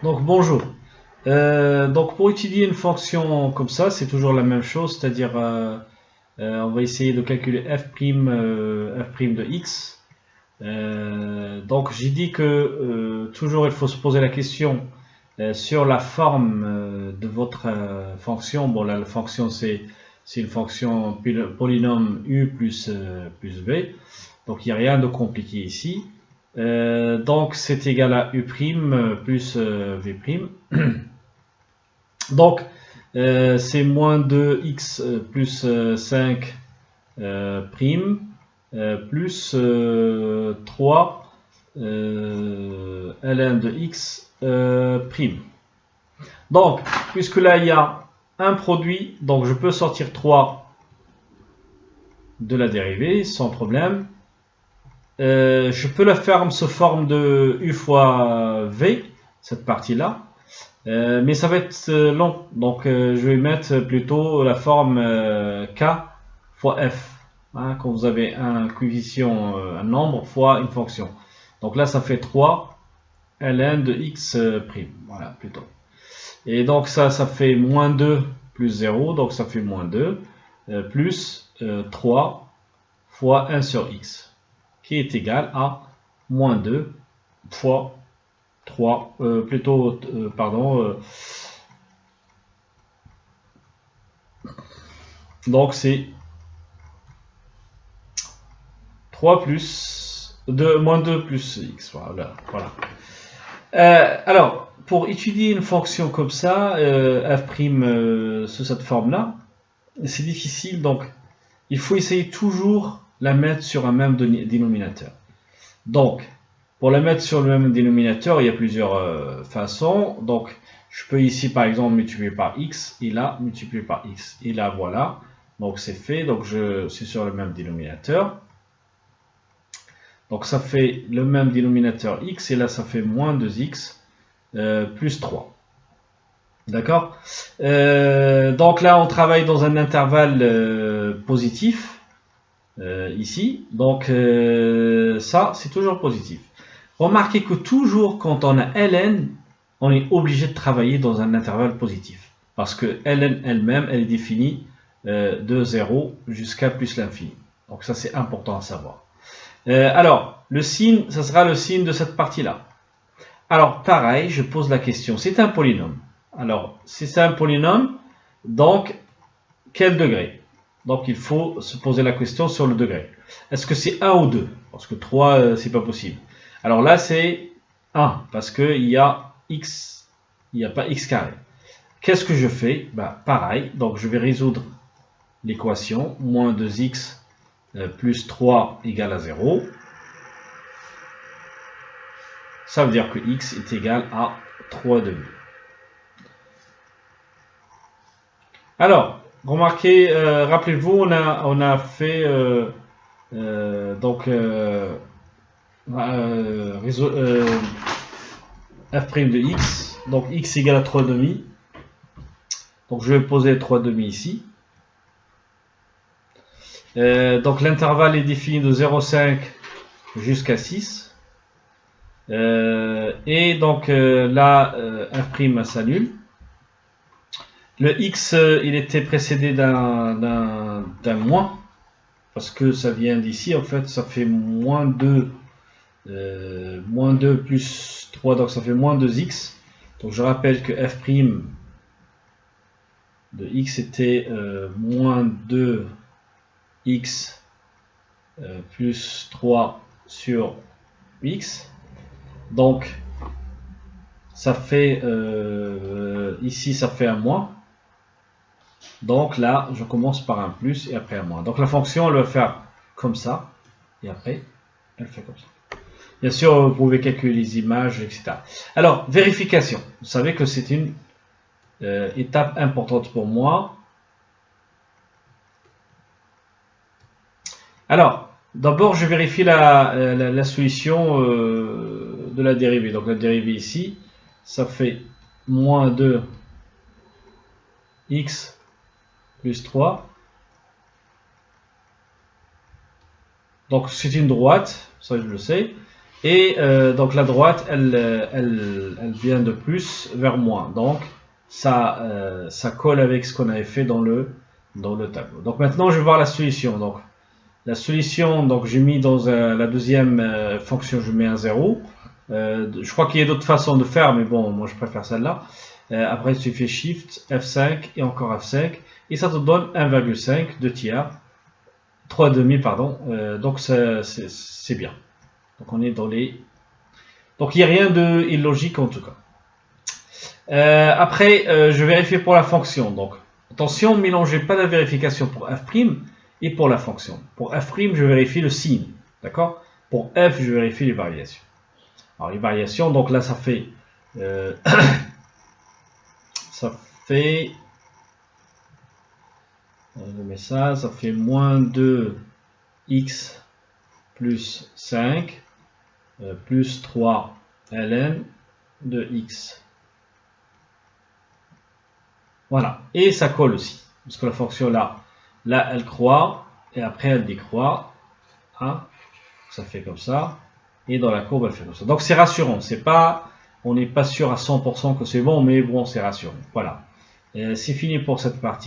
Donc bonjour. Donc pour étudier une fonction comme ça, c'est toujours la même chose, c'est-à-dire on va essayer de calculer f', f' de x. Donc j'ai dit que toujours il faut se poser la question sur la forme de votre fonction. Bon là la fonction c'est une fonction polynôme u plus v, donc il n'y a rien de compliqué ici. Donc c'est égal à u' plus v'. Donc c'est moins 2x plus 5 prime plus 3 ln de x prime. Donc puisque là il y a un produit, donc je peux sortir 3 de la dérivée sans problème. Je peux la faire sous forme de u fois v, cette partie-là, mais ça va être long, donc je vais mettre plutôt la forme k fois f, hein, quand vous avez un coefficient, un nombre fois une fonction. Donc là, ça fait 3 ln de x prime, voilà, plutôt. Et donc ça fait moins 2 plus 0, donc ça fait moins 2, plus 3 fois 1 sur x, qui est égal à moins 2 fois 3, donc c'est 3 plus 2, moins 2 plus x, voilà. Alors, pour étudier une fonction comme ça, f' sous cette forme-là, c'est difficile, donc il faut essayer toujours la mettre sur un même dénominateur. Donc, pour la mettre sur le même dénominateur, il y a plusieurs façons. Donc, je peux ici, par exemple, multiplier par x, et là, multiplier par x. Et là, voilà. Donc, c'est fait. Donc, je suis sur le même dénominateur. Donc, ça fait le même dénominateur x, et là, ça fait moins 2x plus 3. D'accord? Donc, là, on travaille dans un intervalle positif. Ici, donc ça c'est toujours positif. Remarquez que toujours quand on a ln, on est obligé de travailler dans un intervalle positif, parce que ln elle-même elle est définie de 0 jusqu'à plus l'infini. Donc ça c'est important à savoir. Alors le signe, ça sera le signe de cette partie là. Alors pareil, je pose la question, c'est un polynôme. Alors si c'est un polynôme, donc quel degré? Donc il faut se poser la question sur le degré. Est-ce que c'est 1 ou 2? Parce que 3, c'est pas possible. Alors là, c'est 1, parce qu'il y a x, il n'y a pas x carré. Qu'est-ce que je fais? Bah, pareil, donc je vais résoudre l'équation, moins 2x plus 3 égale à 0. Ça veut dire que x est égal à 3,5. Alors, remarquez, rappelez-vous, on a fait donc f' de x, donc x égale à 3,5. Donc je vais poser 3,5 ici. Donc l'intervalle est défini de 0,5 jusqu'à 6. Et donc là, f' s'annule. Le x, il était précédé d'un moins, parce que ça vient d'ici, en fait, ça fait moins 2 plus 3, donc ça fait moins 2x. Donc je rappelle que f' de x était moins 2x plus 3 sur x. Donc ça fait ici ça fait un moins. Donc là je commence par un plus et après un moins. Donc la fonction elle va faire comme ça et après elle fait comme ça. Bien sûr, vous pouvez calculer les images, etc. Alors, vérification. Vous savez que c'est une étape importante pour moi. Alors, d'abord, je vérifie la solution de la dérivée. Donc, la dérivée ici, ça fait moins 2x plus 3. Donc, c'est une droite, ça je le sais. Et donc la droite, elle vient de plus vers moins. Donc ça colle avec ce qu'on avait fait dans le tableau. Donc maintenant, je vais voir la solution. Donc la solution, donc j'ai mis dans la deuxième fonction, je mets un 0. Je crois qu'il y a d'autres façons de faire, mais bon, moi je préfère celle-là. Après, tu fais Shift, F5 et encore F5. Et ça te donne 1,5, 2 tiers, 3,5, pardon. Donc c'est bien. Donc on est dans les... Donc il n'y a rien de illogique en tout cas. Après, je vérifie pour la fonction. Donc attention, ne mélangez pas la vérification pour f' et pour la fonction. Pour f', je vérifie le signe. D'accord? Pour f, je vérifie les variations. Alors les variations, donc là ça fait... ça fait... je mets ça fait moins 2x plus 5 plus 3 ln de x. Voilà, et ça colle aussi, parce que la fonction là elle croît, et après elle décroît, hein, ça fait comme ça, et dans la courbe elle fait comme ça. Donc c'est rassurant, c'est pas, on n'est pas sûr à 100% que c'est bon, mais bon, c'est rassurant. Voilà, c'est fini pour cette partie.